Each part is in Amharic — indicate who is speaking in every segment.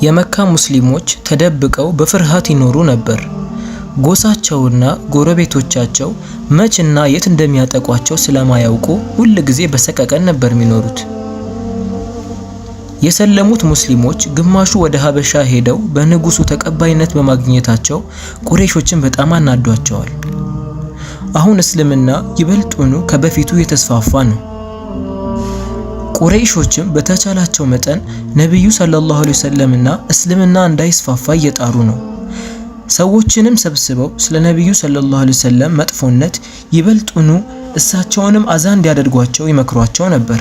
Speaker 1: የመካ ሙስሊሞች ተደብቀው በፍርሃት ይኖሩ ነበር። ጎሳቸውና ጎረቤቶቻቸው መችና የት እንደሚያጠቋቸው ስለማያውቁ ሁል ጊዜ በሰቀቀን ነበር የሚኖሩት። የሰለሙት ሙስሊሞች ግማሹ ወደ ሀበሻ ሄደው በንጉሱ ተቀባይነት በማግኘታቸው ቁረይሾችን በጣም አናዷቸዋል። አሁን እስልምና ይበልጡኑ ከበፊቱ የተስፋፋ ነው። ቁረይሾችም በተቻላቸው መጠን ነብዩ ሰለላሁ ዐለይሂ ወሰለምና እስልምና እንዳይስፋፋ እየጣሩ ነው። ሰዎችንም ሰብስበው ስለ ነብዩ ሰለላሁ ዐለይሂ ወሰለም መጥፎነት ይበልጡኑ እሳቸውንም አዛ እንዲያደርጓቸው ይመክሯቸው ነበር።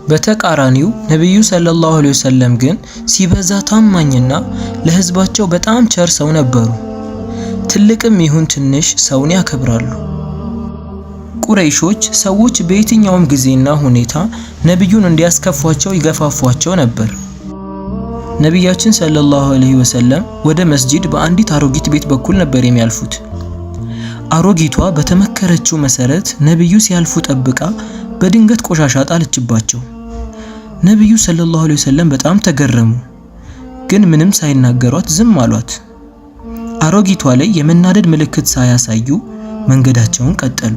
Speaker 1: በተቃራኒው ነብዩ ሰለላሁ ዐለይሂ ወሰለም ግን ሲበዛ ታማኝና ለህዝባቸው በጣም ቸር ሰው ነበሩ። ትልቅም ይሁን ትንሽ ሰውን ያከብራሉ። ቁረይሾች ሰዎች በየትኛውም ጊዜና ሁኔታ ነብዩን እንዲያስከፏቸው ይገፋፏቸው ነበር። ነብያችን ሰለላሁ ዐለይሂ ወሰለም ወደ መስጂድ በአንዲት አሮጊት ቤት በኩል ነበር የሚያልፉት። አሮጊቷ በተመከረችው መሰረት ነብዩ ሲያልፉ ጠብቃ በድንገት ቆሻሻ ጣለችባቸው። ነብዩ ሰለላሁ ዐለይሂ ወሰለም በጣም ተገረሙ፣ ግን ምንም ሳይናገሯት ዝም አሏት። አሮጊቷ ላይ የመናደድ ምልክት ሳያሳዩ መንገዳቸውን ቀጠሉ።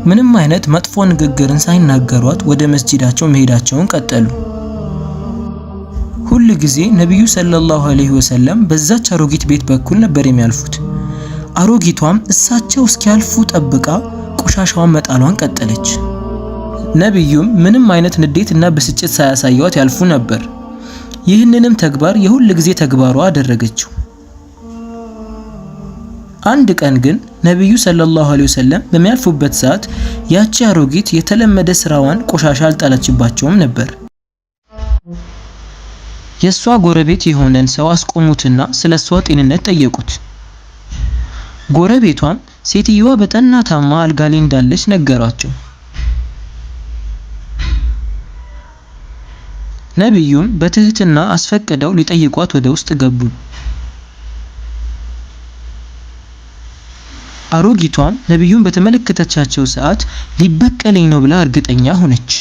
Speaker 1: ምንም አይነት መጥፎ ንግግርን ሳይናገሯት ወደ መስጂዳቸው መሄዳቸውን ቀጠሉ። ሁሉ ጊዜ ነብዩ ሰለላሁ ዐለይሂ ወሰለም በዛች አሮጊት ቤት በኩል ነበር የሚያልፉት። አሮጊቷም እሳቸው እስኪያልፉ ጠብቃ ቆሻሻዋን መጣሏን ቀጠለች። ነብዩም ምንም አይነት ንዴትና ብስጭት ሳያሳዩት ያልፉ ነበር። ይህንንም ተግባር የሁሉ ጊዜ ተግባሯ አደረገችው። አንድ ቀን ግን ነብዩ ሰለላሁ ዐለይሂ ወሰለም በሚያልፉበት ሰዓት ያቺ አሮጊት የተለመደ ስራዋን ቆሻሻ አልጣለችባቸውም ነበር። የሷ ጎረቤት የሆነን ሰው አስቆሙትና ስለሷ ጤንነት ጠየቁት። ጎረቤቷም ሴትየዋ በጠና ታማ አልጋ ላይ እንዳለች ነገሯቸው። ነብዩም በትህትና አስፈቅደው ሊጠይቋት ወደ ውስጥ ገቡ። አሮጊቷም ነብዩን በተመለከተቻቸው ሰዓት ሊበቀለኝ ነው ብላ እርግጠኛ ሆነች።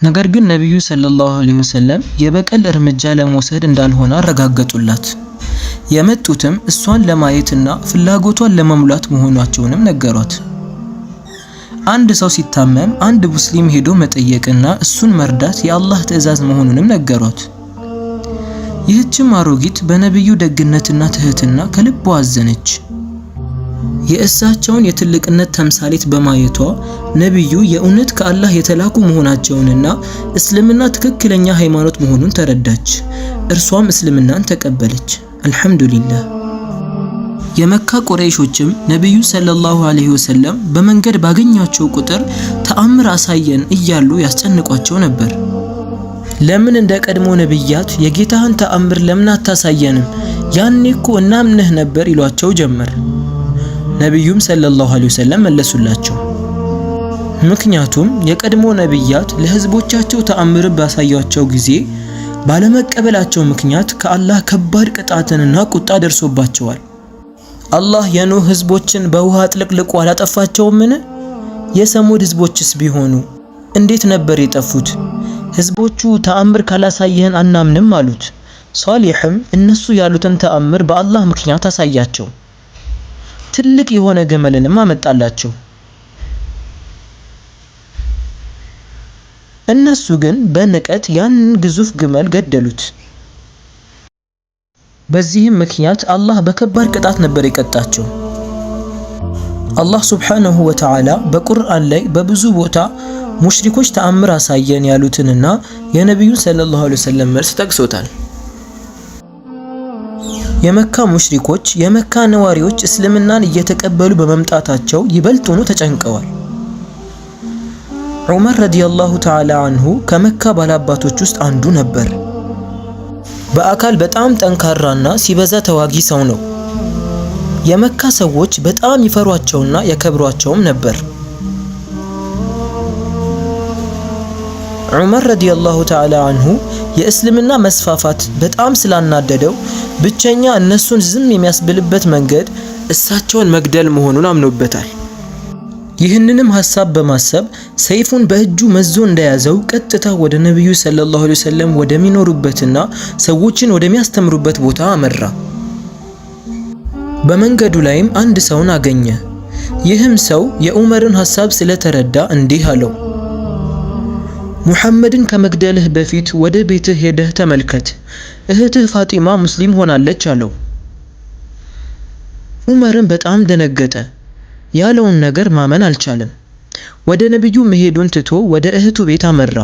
Speaker 1: ነገር ግን ነብዩ ሰለላሁ ዐለይሂ ወሰለም የበቀል እርምጃ ለመውሰድ እንዳልሆነ አረጋገጡላት። የመጡትም እሷን ለማየትና ፍላጎቷን ለመሙላት መሆናቸውንም ነገሯት። አንድ ሰው ሲታመም አንድ ሙስሊም ሄዶ መጠየቅና እሱን መርዳት የአላህ ትዕዛዝ መሆኑንም ነገሯት። ይህችም አሮጊት በነብዩ ደግነትና ትህትና ከልቧ አዘነች። የእሳቸውን የትልቅነት ተምሳሌት በማየቷ ነብዩ የእውነት ከአላህ የተላኩ መሆናቸውንና እስልምና ትክክለኛ ሃይማኖት መሆኑን ተረዳች። እርሷም እስልምናን ተቀበለች። አልሐምዱሊላህ። የመካ ቁረይሾችም ነብዩ ሰለላሁ ዐለይሂ ወሰለም በመንገድ ባገኛቸው ቁጥር ተአምር አሳየን እያሉ ያስጨንቋቸው ነበር። ለምን እንደ ቀድሞ ነብያት የጌታህን ተአምር ለምን አታሳየንም? ያኔ እኮ እናምንህ ነበር ይሏቸው ጀመር። ነብዩም ሰለላሁ ዐለይሂ ወሰለም መለሱላቸው። ምክንያቱም የቀድሞ ነብያት ለህዝቦቻቸው ተአምር ባሳያቸው ጊዜ ባለመቀበላቸው ምክንያት ከአላህ ከባድ ቅጣትንና ቁጣ ደርሶባቸዋል። አላህ የኑህ ህዝቦችን በውሃ አጥልቅልቆ አላጠፋቸውምን? የሰሙድ ህዝቦችስ ቢሆኑ እንዴት ነበር የጠፉት? ህዝቦቹ ተአምር ካላሳየን አናምንም አሉት። ሷሊህም እነሱ ያሉትን ተአምር በአላህ ምክንያት አሳያቸው። ትልቅ የሆነ ግመልንም አመጣላቸው። እነሱ ግን በንቀት ያንን ግዙፍ ግመል ገደሉት። በዚህም ምክንያት አላህ በከባድ ቅጣት ነበር የቀጣቸው። አላህ ሱብሓነሁ ወተዓላ በቁርአን ላይ በብዙ ቦታ ሙሽሪኮች ተአምር አሳየን ያሉትንና የነብዩ ሰለላሁ ዐለይሂ ወሰለም መልስ ጠቅሶታል። የመካ ሙሽሪኮች የመካ ነዋሪዎች እስልምናን እየተቀበሉ በመምጣታቸው ይበልጡኑ ተጨንቀዋል። ዑመር ረዲየላሁ ተዓላ አንሁ ከመካ ባላባቶች ውስጥ አንዱ ነበር። በአካል በጣም ጠንካራና ሲበዛ ተዋጊ ሰው ነው። የመካ ሰዎች በጣም ይፈሯቸውና ያከብሯቸውም ነበር። ዑመር ረዲየላሁ ተዓላ አንሁ የእስልምና መስፋፋት በጣም ስላናደደው ብቸኛ እነሱን ዝም የሚያስብልበት መንገድ እሳቸውን መግደል መሆኑን አምኖበታል። ይህንንም ሐሳብ በማሰብ ሰይፉን በእጁ መዞ እንደያዘው ቀጥታ ወደ ነብዩ ሰለላሁ ዐለይሂ ወሰለም ወደሚኖሩበትና ሰዎችን ወደሚያስተምሩበት ቦታ አመራ። በመንገዱ ላይም አንድ ሰውን አገኘ። ይህም ሰው የዑመርን ሐሳብ ስለተረዳ እንዲህ አለው፣ ሙሐመድን ከመግደልህ በፊት ወደ ቤትህ ሄደህ ተመልከት፣ እህትህ ፋጢማ ሙስሊም ሆናለች አለው። ዑመርም በጣም ደነገጠ። ያለውን ነገር ማመን አልቻለም። ወደ ነብዩ መሄዱን ትቶ ወደ እህቱ ቤት አመራ።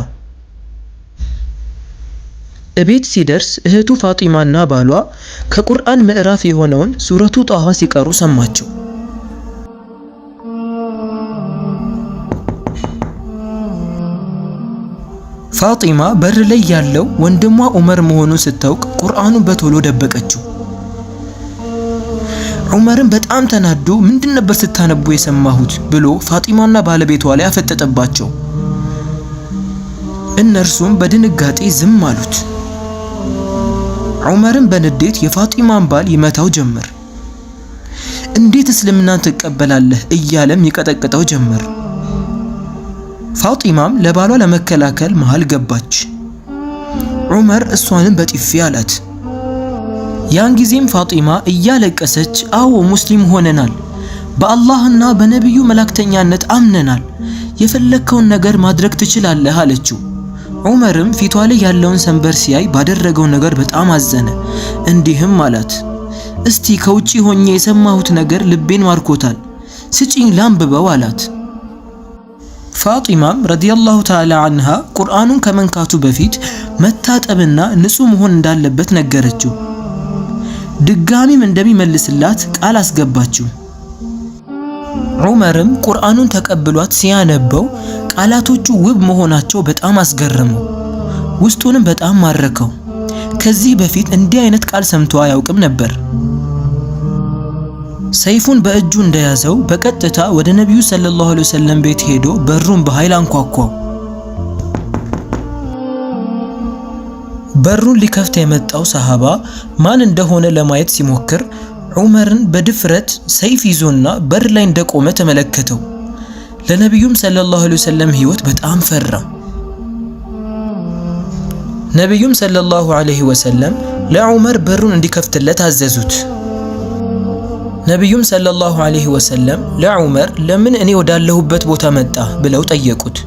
Speaker 1: እቤት ሲደርስ እህቱ ፋጢማና ባሏ ከቁርአን ምዕራፍ የሆነውን ሱረቱ ጣሃ ሲቀሩ ሰማቸው። ፋጢማ በር ላይ ያለው ወንድሟ ዑመር መሆኑን ስታውቅ ቁርአኑን በቶሎ ደበቀችው። ዑመርም በጣም ተናዶ ምንድን ነበር ስታነቡ የሰማሁት ብሎ ፋጢማና ባለቤቷ ላይ አፈጠጠባቸው። እነርሱም በድንጋጤ ዝም አሉት። ዑመርም በንዴት የፋጢማን ባል ይመታው ጀመር። እንዴት እስልምናን ትቀበላለህ እያለም ይቀጠቅጠው ጀመር። ፋጢማም ለባሏ ለመከላከል መሃል ገባች። ዑመር እሷንም በጥፊ አላት። ያን ጊዜም ፋጢማ እያለቀሰች አዎ ሙስሊም ሆነናል፣ በአላህና በነብዩ መላእክተኛነት አምነናል፣ የፈለከውን ነገር ማድረግ ትችላለህ አለችው። ዑመርም ፊቷ ላይ ያለውን ሰንበር ሲያይ ባደረገው ነገር በጣም አዘነ። እንዲህም አላት፣ እስቲ ከውጪ ሆኜ የሰማሁት ነገር ልቤን ማርኮታል፣ ስጪኝ ላንብበው አላት። ፋጢማም ረዲየላሁ ተዓላ አንሃ ቁርአኑን ከመንካቱ በፊት መታጠብና ንጹህ መሆን እንዳለበት ነገረችው። ድጋሚም እንደሚመልስላት ቃል አስገባችው። ዑመርም ቁርአኑን ተቀብሏት ሲያነበው ቃላቶቹ ውብ መሆናቸው በጣም አስገረመው፣ ውስጡንም በጣም ማረከው። ከዚህ በፊት እንዲህ አይነት ቃል ሰምቶ አያውቅም ነበር። ሰይፉን በእጁ እንደያዘው በቀጥታ ወደ ነብዩ ሰለላሁ ዐለይሂ ወሰለም ቤት ሄዶ በሩን በኃይል አንኳኳው። በሩን ሊከፍት የመጣው ሰሃባ ማን እንደሆነ ለማየት ሲሞክር ዑመርን በድፍረት ሰይፍ ይዞና በር ላይ እንደቆመ ተመለከተው። ለነብዩም ሰለላሁ ዐለይሂ ወሰለም ህይወት በጣም ፈራ። ነብዩም ሰለላሁ ዐለይሂ ወሰለም ለዑመር በሩን እንዲከፍትለት አዘዙት። ነብዩም ሰለላሁ ዐለይሂ ወሰለም ለዑመር ለምን እኔ ወዳለሁበት ቦታ መጣ ብለው ጠየቁት።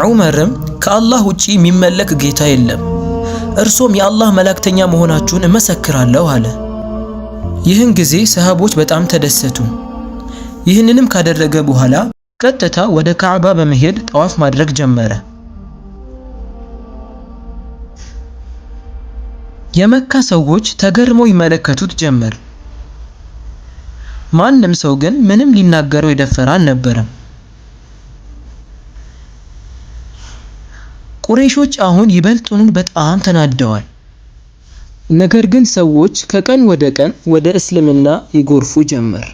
Speaker 1: ዑመርም ከአላህ ውጪ የሚመለክ ጌታ የለም፣ እርሶም የአላህ መላእክተኛ መሆናችሁን እመሰክራለሁ አለ። ይህን ጊዜ ሰሃቦች በጣም ተደሰቱ። ይህንንም ካደረገ በኋላ ቀጥታ ወደ ካዕባ በመሄድ ጠዋፍ ማድረግ ጀመረ። የመካ ሰዎች ተገርመው ይመለከቱት ጀመር። ማንም ሰው ግን ምንም ሊናገረው የደፈረ አልነበረም። ቁረይሾች አሁን ይበልጡን በጣም ተናደዋል። ነገር ግን ሰዎች ከቀን ወደ ቀን ወደ እስልምና ይጎርፉ ጀመር።